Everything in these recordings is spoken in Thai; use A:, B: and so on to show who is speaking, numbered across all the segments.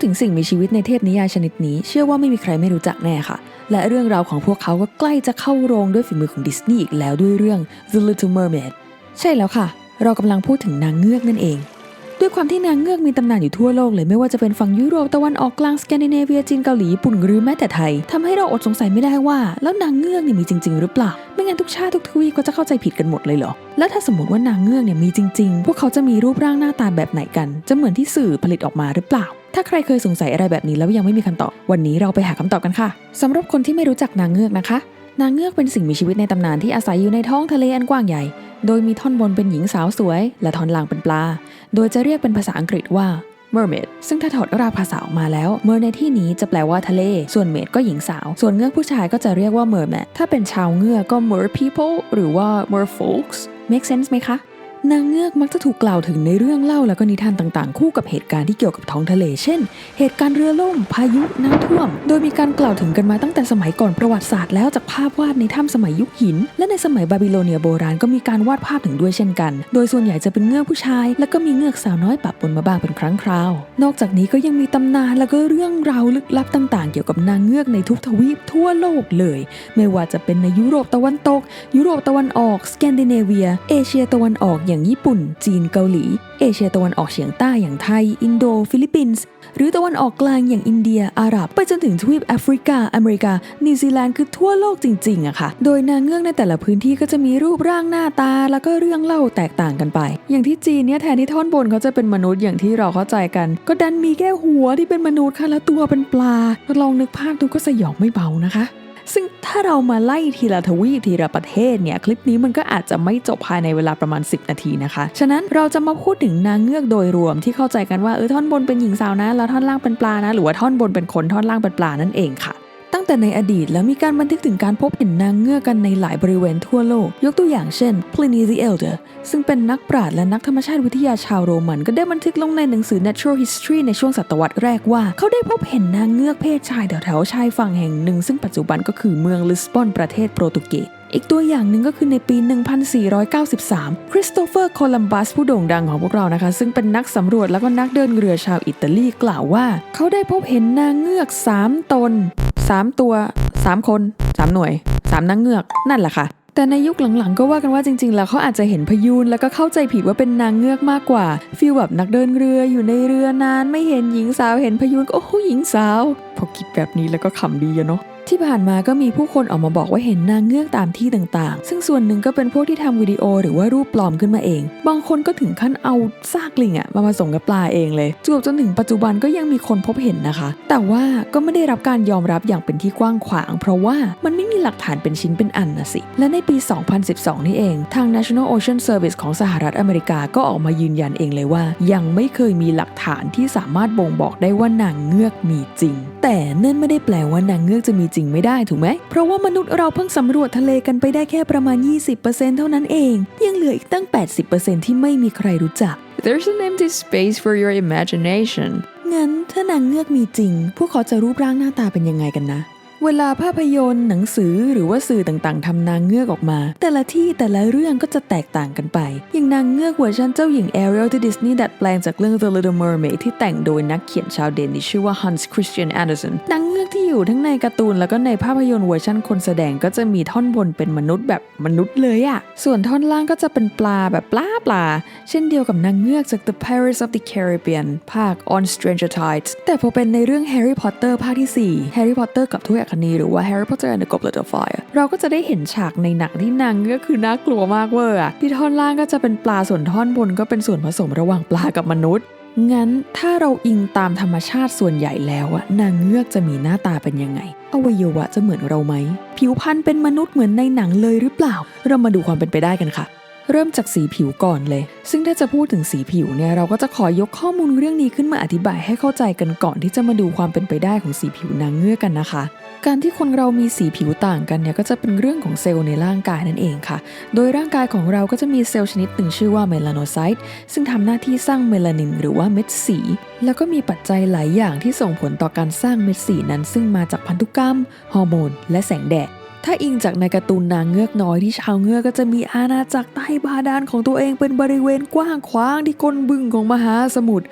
A: ถึงสิ่งมีชีวิตในเทพนิยายชนิดนี้เชื่อว่าไม่มีใครไม่รู้จักแน่ค่ะและเรื่องราวของพวกเขาก็ใกล้จะเข้าโรงด้วยฝีมือของดิสนีย์อีกแล้วด้วยเรื่อง The Little Mermaid ใช่แล้วค่ะเรากำลังพูดถึงนางเงือกนั่นเองด้วยความที่นางเงือกมีตำนานอยู่ทั่วโลกเลยไม่ว่าจะเป็นฝั่งยุโรปตะวันออกกลางสแกนดิเนเวียจีนเกาหลีญี่ปุ่นหรือแม้แต่ไทยทำให้เราอดสงสัยไม่ได้ว่าแล้วนางเงือกเนี่ยมีจริงๆหรือเปล่าไม่งั้นทุกชาติทุกทวีปก็จะเข้าใจผิดกันหมดเลยเหรอแล้วถ้าสมมติว่านางเงือกเนี่ยมีจริงๆพวกเขาจะมีรูปร่างหน้าตาแบบไหนกันจะเหมือนที่สื่อผลิตออกมาหรือเปล่าถ้าใครเคยสงสัยอะไรแบบนี้แล้วยังไม่มีคำตอบวันนี้เราไปหาคำตอบกันค่ะสำหรับคนที่ไม่รู้จักนางเงือกนะคะนางเงือกเป็นสิ่งมีชีวิตในตำนานที่อาศัยอยู่ในท้องทะเลอันกว้างใหญ่โดยมีท่อนบนเป็นหญิงสาวสวยและท่อนล่างเป็นปลาโดยจะเรียกเป็นภาษาอังกฤษว่า mermaid ซึ่งถ้าถอดรากภาษาออกมาแล้ว mer ในที่นี้จะแปลว่าทะเลส่วน maid ก็หญิงสาวส่วนเงือกผู้ชายก็จะเรียกว่า merman ถ้าเป็นชาวเงือกก็ mer people หรือว่า mer folks make sense ไหมคะนางเงือกมักจะถูกกล่าวถึงในเรื่องเล่าและก็นิทานต่างๆคู่กับเหตุการณ์ที่เกี่ยวกับท้องทะเลเช่นเหตุการณ์เรือล่มพายุน้ำท่วมโดยมีการกล่าวถึงกันมาตั้งแต่สมัยก่อนประวัติศาสตร์แล้วจากภาพวาดในถ้ำสมัยยุคหินและในสมัยบาบิโลเนียโบราณก็มีการวาดภาพถึงด้วยเช่นกันโดยส่วนใหญ่จะเป็นเงือกผู้ชายและก็มีเงือกสาวน้อยปะปนมาบ้างเป็นครั้งคราวนอกจากนี้ก็ยังมีตำนานและก็เรื่องราวลึกลับต่างๆเกี่ยวกับนางเงือกในทุกทวีปทั่วโลกเลยไม่ว่าจะเป็นในยุโรปตะวันตกยุโรปตะวันออกสแกนดิเนเวียเอเชียตะวันออกอย่างญี่ปุ่นจีนเกาหลีเอเชียตะวันออกเฉียงใต้อย่างไทยอินโดฟิลิปปินส์หรือตะวันออกกลางอย่างอินเดียอาหรับไปจนถึงทวีปแอฟริกาอเมริกานิวซีแลนด์คือทั่วโลกจริงๆอะค่ะโดยนางเงือกในแต่ละพื้นที่ก็จะมีรูปร่างหน้าตาแล้วก็เรื่องเล่าแตกต่างกันไปอย่างที่จีนเนี่ยแทนที่ท่อนบนเขาจะเป็นมนุษย์อย่างที่เราเข้าใจกันก็ดันมีแค่หัวที่เป็นมนุษย์ค่ะแล้วตัวเป็นปลาลองนึกภาพดูก็สยองไม่เบานะคะซึ่งถ้าเรามาไล่ทีละทวีปทีละประเทศเนี่ยคลิปนี้มันก็อาจจะไม่จบภายในเวลาประมาณ10นาทีนะคะฉะนั้นเราจะมาพูดถึงนางเงือกโดยรวมที่เข้าใจกันว่าท่อนบนเป็นหญิงสาวนะแล้วท่อนล่างเป็นปลานะหรือว่าท่อนบนเป็นคนท่อนล่างเป็นปลานั่นเองค่ะตั้งแต่ในอดีตแล้วมีการบันทึกถึงการพบเห็นนางเงือกกันในหลายบริเวณทั่วโลกยกตัวอย่างเช่น Pliny the Elder ซึ่งเป็นนักปราชญ์และนักธรรมชาติวิทยาชาวโรมันก็ได้บันทึกลงในหนังสือ Natural History ในช่วงศตวรรษแรกว่าเขาได้พบเห็นนางเงือกเพศชายแถวๆชายฝั่งแห่งหนึ่งซึ่งปัจจุบันก็คือเมืองลิสบอนประเทศโปรตุเกสอีกตัวอย่างหนึ่งก็คือในปี 1493 คริสโตเฟอร์โคลัมบัสผู้โด่งดังของพวกเรานะคะซึ่งเป็นนักสำรวจแล้วก็นักเดินเรือชาวอิตาลีกล่าวว่าเขาได้พบเห็นนางเงือก3ตน3ตัว3คน3หน่วย3นางเงือกนั่นแหละค่ะแต่ในยุคหลังๆก็ว่ากันว่าจริงๆแล้วเขาอาจจะเห็นพยูนแล้วก็เข้าใจผิดว่าเป็นนางเงือกมากกว่าฟีลแบบนักเดินเรืออยู่ในเรือนานไม่เห็นหญิงสาวเห็นพยูนก็โอ้โหหญิงสาวพอคิดแบบนี้แล้วก็ขำดีอะเนาะที่ผ่านมาก็มีผู้คนออกมาบอกว่าเห็นนางเงือกตามที่ต่างๆซึ่งส่วนหนึ่งก็เป็นพวกที่ทำวิดีโอหรือว่ารูปปลอมขึ้นมาเองบางคนก็ถึงขั้นเอาซากลิงมาผสมกับปลาเองเลยจนถึงปัจจุบันก็ยังมีคนพบเห็นนะคะแต่ว่าก็ไม่ได้รับการยอมรับอย่างเป็นที่กว้างขวางเพราะว่ามันไม่มีหลักฐานเป็นชิ้นเป็นอันนะสิและในปี 2012 นี่เองทาง National Ocean Service ของสหรัฐอเมริกาก็ออกมายืนยันเองเลยว่ายังไม่เคยมีหลักฐานที่สามารถบ่งบอกได้ว่านางเงือกมีจริงแต่นั่นไม่ได้แปลว่านางเงือกจะมีจริงไม่ได้ถูกไหมเพราะว่ามนุษย์เราเพิ่งสำรวจทะเลกันไปได้แค่ประมาณ 20% เท่านั้นเองยังเหลืออีกตั้ง 80% ที่ไม่มีใครรู้จัก
B: There's an empty space for your imagination
A: งั้นถ้านางเงือกมีจริงพวกเขาจะรูปร่างหน้าตาเป็นยังไงกันนะเวลาภาพยนตร์หนังสือหรือว่าสื่อต่างๆทำนางเงือกออกมาแต่ละที่แต่ละเรื่องก็จะแตกต่างกันไปอย่างนางเงือกเวอร์ชันเจ้าหญิงแอเรียลที่ดิสนีย์ดัดแปลงจากเรื่อง The Little Mermaid ที่แต่งโดยนักเขียนชาวเดนนิชชื่อว่า Hans Christian Andersen นางเงือกที่อยู่ทั้งในการ์ตูนแล้วก็ในภาพยนตร์เวอร์ชันคนแสดงก็จะมีท่อนบนเป็นมนุษย์แบบมนุษย์เลยอะส่วนท่อนล่างก็จะเป็นปลาแบบปลาเช่นเดียวกับนางเงือกจาก The Pirates of the Caribbean ภาค On Stranger Tides แต่พอเป็นในเรื่อง Harry Potter ภาคที่4 Harry Potter กับถ้วยอัคนีหรือว่า Harry Potter and the Goblet of Fire เราก็จะได้เห็นฉากในหนังที่นางเงือกคือน่ากลัวมากเวอร์ที่ท่อนล่างก็จะเป็นปลาส่วนท่อนบนก็เป็นส่วนผสมระหว่างปลากับมนุษย์งั้นถ้าเราอิงตามธรรมชาติส่วนใหญ่แล้วนางเงือกจะมีหน้าตาเป็นยังไงอวัยวะจะเหมือนเราไหมผิวพรรณเป็นมนุษย์เหมือนในหนังเลยหรือเปล่าเรามาดูความเป็นไปได้กันค่ะเริ่มจากสีผิวก่อนเลยซึ่งถ้าจะพูดถึงสีผิวเนี่ยเราก็จะขอยกข้อมูลเรื่องนี้ขึ้นมาอธิบายให้เข้าใจกันก่อนที่จะมาดูความเป็นไปได้ของสีผิวนางเงือกกันนะคะการที่คนเรามีสีผิวต่างกันเนี่ยก็จะเป็นเรื่องของเซลล์ในร่างกายนั่นเองค่ะโดยร่างกายของเราก็จะมีเซลล์ชนิดหนึ่งชื่อว่าเมลาโนไซต์ซึ่งทำหน้าที่สร้างเมลานินหรือว่าเม็ดสีแล้วก็มีปัจจัยหลายอย่างที่ส่งผลต่อการสร้างเม็ดสีนั้นซึ่งมาจากพันธุกรรมฮอร์โมนและแสงแดดถ้าอิงจากในการ์ตูนนางเงือกน้อยที่ชาวเงือกก็จะมีอาณาจักรใต้บาดาลของตัวเองเป็นบริเวณกว้างขวางที่ก้นบึ้งของมหาสมุทร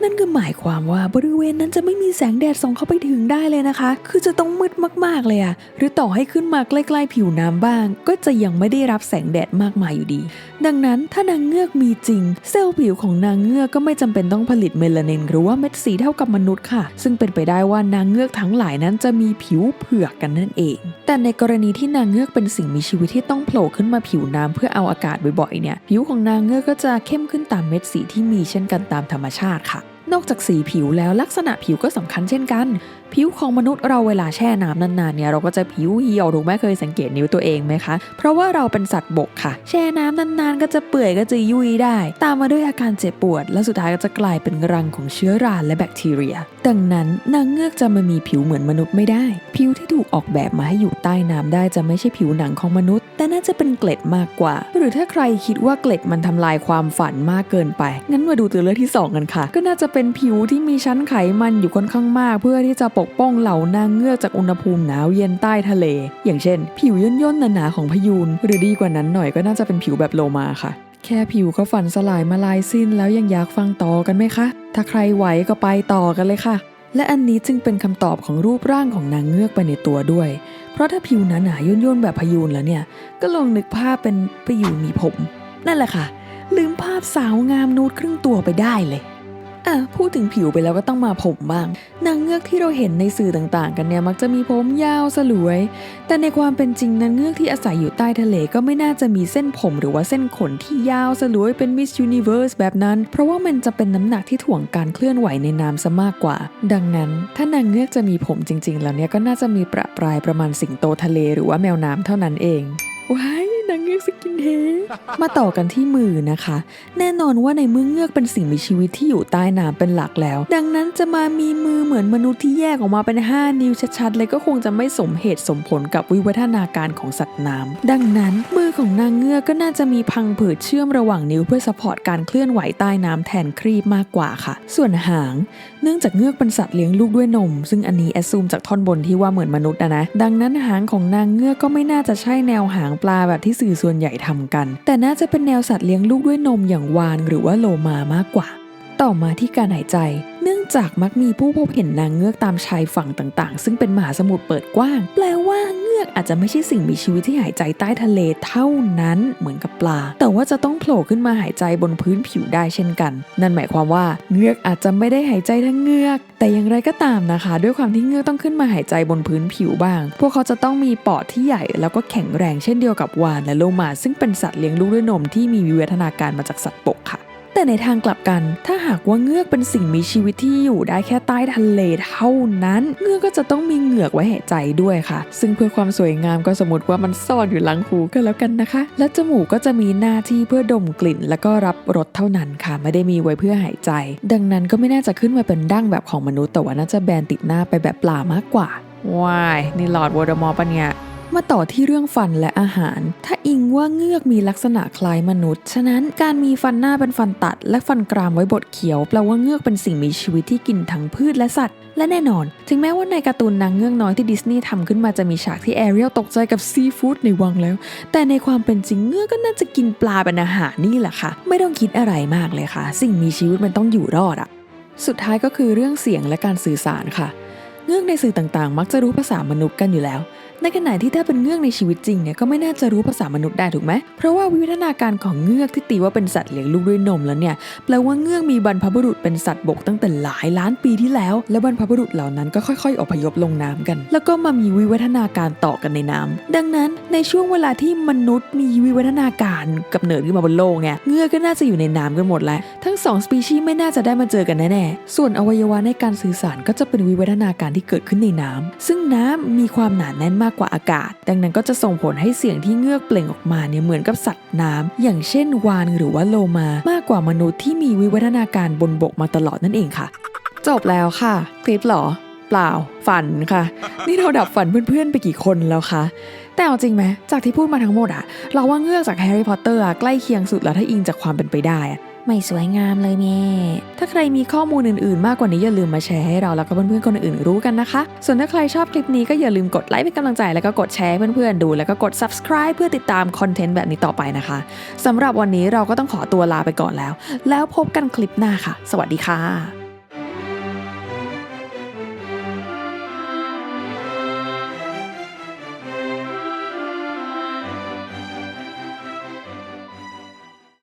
A: นั่นก็หมายความว่าบริเวณนั้นจะไม่มีแสงแดดส่องเข้าไปถึงได้เลยนะคะคือจะต้องมืดมากๆเลยอะหรือต่อให้ขึ้นมาใกล้ๆผิวน้ำบ้างก็จะยังไม่ได้รับแสงแดดมากมายอยู่ดีดังนั้นถ้านางเงือกมีจริงเซลล์ผิวของนางเงือกก็ไม่จำเป็นต้องผลิตเมลานินหรือว่าเม็ดสีเท่ากับมนุษย์ค่ะซึ่งเป็นไปได้ว่านางเงือกทั้งหลายนั้นจะมีผิวเผือกกันนั่นเองแต่ในกรณีที่นางเงือกเป็นสิ่งมีชีวิตที่ต้องโผล่ขึ้นมาผิวน้ำเพื่อเอาอากาศบ่อยๆเนี่ยผิวของนางเงือกก็จะเข้มขึ้นตามเม็ดสีที่มีเช่นกันตามธรรมชาติค่ะนอกจากสีผิวแล้วลักษณะผิวก็สำคัญเช่นกันผิวของมนุษย์เราเวลาแช่น้ำนานๆเนี่ยเราก็จะผิวเหี่ยวถูกไหมเคยสังเกตนิ้วตัวเองไหมคะเพราะว่าเราเป็นสัตว์บกค่ะแช่น้ำนานๆก็จะเปื่อยก็จะยุ่ยได้ตามมาด้วยอาการเจ็บปวดและสุดท้ายก็จะกลายเป็นรังของเชื้อราและแบคทีเรียดังนั้นนางเงือกจะมามีผิวเหมือนมนุษย์ไม่ได้ผิวที่ถูกออกแบบมาให้อยู่ใต้น้ำได้จะไม่ใช่ผิวหนังของมนุษย์แต่น่าจะเป็นเกล็ดมากกว่าหรือถ้าใครคิดว่าเกล็ดมันทำลายความฝันมากเกินไปงั้นมาดูตัวเลือกที่2กันค่ะก็น่าจะเป็นผิวที่มีชั้นไขมันอยู่ค่อนข้างมากเพื่อที่จะปกป้องเหล่านางเงือกจากอุณหภูมิหนาวเย็นใต้ทะเลอย่างเช่นผิวย่นๆหนาๆของพยูนหรือดีกว่านั้นหน่อยก็น่าจะเป็นผิวแบบโลมาค่ะแค่ผิวก็ฝันสลายมาลายสิ้นแล้วยังอยากฟังต่อกันไหมคะถ้าใครไหวก็ไปต่อกันเลยค่ะและอันนี้จึงเป็นคำตอบของรูปร่างของนางเงือกไปในตัวด้วยเพราะถ้าผิวหนาๆย่นๆแบบพยูนแล้วเนี่ยก็ลองนึกภาพเป็นพยูนมีผมนั่นแหละค่ะลืมภาพสาวงามนูดครึ่งตัวไปได้เลยพูดถึงผิวไปแล้วก็ต้องมาผมบ้างนางเงือกที่เราเห็นในสื่อต่างๆกันเนี่ยมักจะมีผมยาวสลวยแต่ในความเป็นจริงนางเงือกที่อาศัยอยู่ใต้ทะเลก็ไม่น่าจะมีเส้นผมหรือว่าเส้นขนที่ยาวสลวยเป็น Miss Universe แบบนั้นเพราะว่ามันจะเป็นน้ำหนักที่ถ่วงการเคลื่อนไหวในน้ำซะมากกว่าดังนั้นถ้านางเงือกจะมีผมจริงๆแล้วเนี่ยก็น่าจะมีประปรายประมาณสิงโตทะเลหรือว่าแมวน้ำเท่านั้นเองว้ายนางเงือกสกินเฮดมาต่อกันที่มือนะคะแน่นอนว่าในเมื่อเงือกเป็นสิ่งมีชีวิตที่อยู่ใต้น้ำเป็นหลักแล้วดังนั้นจะมามีมือเหมือนมนุษย์ที่แยกออกมาเป็น5 นิ้วชัดๆเลยก็คงจะไม่สมเหตุสมผลกับวิวัฒนาการของสัตว์น้ำดังนั้นมือของนางเงือกก็น่าจะมีพังผืดเชื่อมระหว่างนิ้วเพื่อซัพพอร์ตการเคลื่อนไหวใต้น้ำแทนครีบมากกว่าค่ะส่วนหางเนื่องจากเงือกเป็นสัตว์เลี้ยงลูกด้วยนมซึ่งอันนี้แอสซูมจากท่อนบนที่ว่าเหมือนมนุษย์นะดังนั้นหางของนางเงือกก็ไม่น่าจะใช่แนวหางปลาแบบที่สื่อส่วนใหญ่ทำกันแต่น่าจะเป็นแนวสัตว์เลี้ยงลูกด้วยนมอย่างวาฬหรือว่าโลมามากกว่าต่อมาที่การหายใจเนื่องจากมักมีผู้พบเห็นนางเงือกตามชายฝั่งต่างๆซึ่งเป็นมหาสมุทรเปิดกว้างแปลว่าเงือกอาจจะไม่ใช่สิ่งมีชีวิตที่หายใจใต้ทะเลเท่านั้นเหมือนกับปลาแต่ว่าจะต้องโผล่ขึ้นมาหายใจบนพื้นผิวได้เช่นกันนั่นหมายความว่าเงือกอาจจะไม่ได้หายใจทั้งเงือกแต่อย่างไรก็ตามนะคะด้วยความที่เงือกต้องขึ้นมาหายใจบนพื้นผิวบ้างพวกเขาจะต้องมีปอดที่ใหญ่แล้วก็แข็งแรงเช่นเดียวกับวาฬและโลมาซึ่งเป็นสัตว์เลี้ยงลูกด้วยนมที่มีวิวัฒนาการมาจากสัตว์บกค่ะแต่ในทางกลับกันถ้าหากว่าเงือกเป็นสิ่งมีชีวิตที่อยู่ได้แค่ใต้ทะเลเท่านั้นเงือกก็จะต้องมีเหงือกไว้หายใจด้วยค่ะซึ่งเพื่อความสวยงามก็สมมติว่ามันซ่อนอยู่หลังหูก็แล้วกันนะคะและจมูกก็จะมีหน้าที่เพื่อดมกลิ่นแล้วก็รับรสเท่านั้นค่ะไม่ได้มีไว้เพื่อหายใจดังนั้นก็ไม่น่าจะขึ้นมาเป็นดั้งแบบของมนุษย์แต่ว่าน่าจะแบนติดหน้าไปแบบปลามากกว่าว้ายนี่ลอร์ดโวลเดอมอร์ปะเนี่ยมาต่อที่เรื่องฟันและอาหารถ้าอิงว่าเงือกมีลักษณะคล้ายมนุษย์ฉะนั้นการมีฟันหน้าเป็นฟันตัดและฟันกรามไว้บดเขียวแปลว่าเงือกเป็นสิ่งมีชีวิตที่กินทั้งพืชและสัตว์และแน่นอนถึงแม้ว่าในการ์ตูนนางเงือกน้อยที่ดิสนีย์ทำขึ้นมาจะมีฉากที่แอเรียลตกใจกับซีฟู้ดในวังแล้วแต่ในความเป็นจริงเงือกก็น่าจะกินปลาเป็นอาหารนี่แหละค่ะไม่ต้องคิดอะไรมากเลยค่ะสิ่งมีชีวิตมันต้องอยู่รอดอะสุดท้ายก็คือเรื่องเสียงและการสื่อสารค่ะเงือกในสื่อต่างๆมักจะรู้ภาษามนุษย์กันอยู่แล้วในขณะที่ถ้าเป็นเงือกในชีวิตจริงเนี่ยก็ไม่น่าจะรู้ภาษามนุษย์ได้ถูกไหมเพราะว่าวิวัฒนาการของเงือกที่ตีว่าเป็นสัตว์เลี้ยงลูกด้วยนมแล้วเนี่ยแปลว่าเงือกมีบรรพบุรุษเป็นสัตว์บกตั้งแต่หลายล้านปีที่แล้วและบรรพบุรุษเหล่านั้นก็ค่อยๆอพยพลงน้ำกันแล้วก็มามีวิวัฒนาการต่อกันในน้ำดังนั้นในช่วงเวลาที่มนุษย์มีวิวัฒนาการกับเนิดขึ้นมาบนโลกเนี่ยเงือกก็น่าจะอยู่ในน้ำกันหมดแล้วทั้ง2สปีชีส์ไม่น่าจะได้มาเจอกันแน่ๆส่วนอวัยวะในการสื่อสารก็จะเป็นวิวัฒนาการที่เกิดขึ้นในน้ำซึ่งน้ำมีความหนาแน่นมากกว่าอากาศดังนั้นก็จะส่งผลให้เสียงที่เงือกเปล่งออกมาเนี่ยเหมือนกับสัตว์น้ำอย่างเช่นวาฬหรือว่าโลมามากกว่ามนุษย์ที่มีวิวัฒนาการบนบกมาตลอดนั่นเองค่ะจบแล้วค่ะคลิปหรอเปล่าฝันค่ะนี่เราดับฝันเพื่อนๆไปกี่คนแล้วคะแต่เอาจริงไหมจากที่พูดมาทั้งหมดอะเราว่าเงือกจากแฮร์รี่พอตเตอร์ใกล้เคียงสุดแล้วถ้าอิงจากความเป็นไปได้ไม่สวยงามเลยแม่ถ้าใครมีข้อมูลอื่นๆมากกว่านี้อย่าลืมมาแชร์ให้เราแล้วก็เพื่อนๆคนอื่นรู้กันนะคะส่วนถ้าใครชอบคลิปนี้ก็อย่าลืมกดไลค์เป็นกำลังใจแล้วก็กดแชร์เพื่อนๆดูแล้วก็กด subscribe เพื่อติดตามคอนเทนต์แบบนี้ต่อไปนะคะสำหรับวันนี้เราก็ต้องขอตัวลาไปก่อนแล้วพบกันคลิปหน้าค่ะสวัสดีค่ะ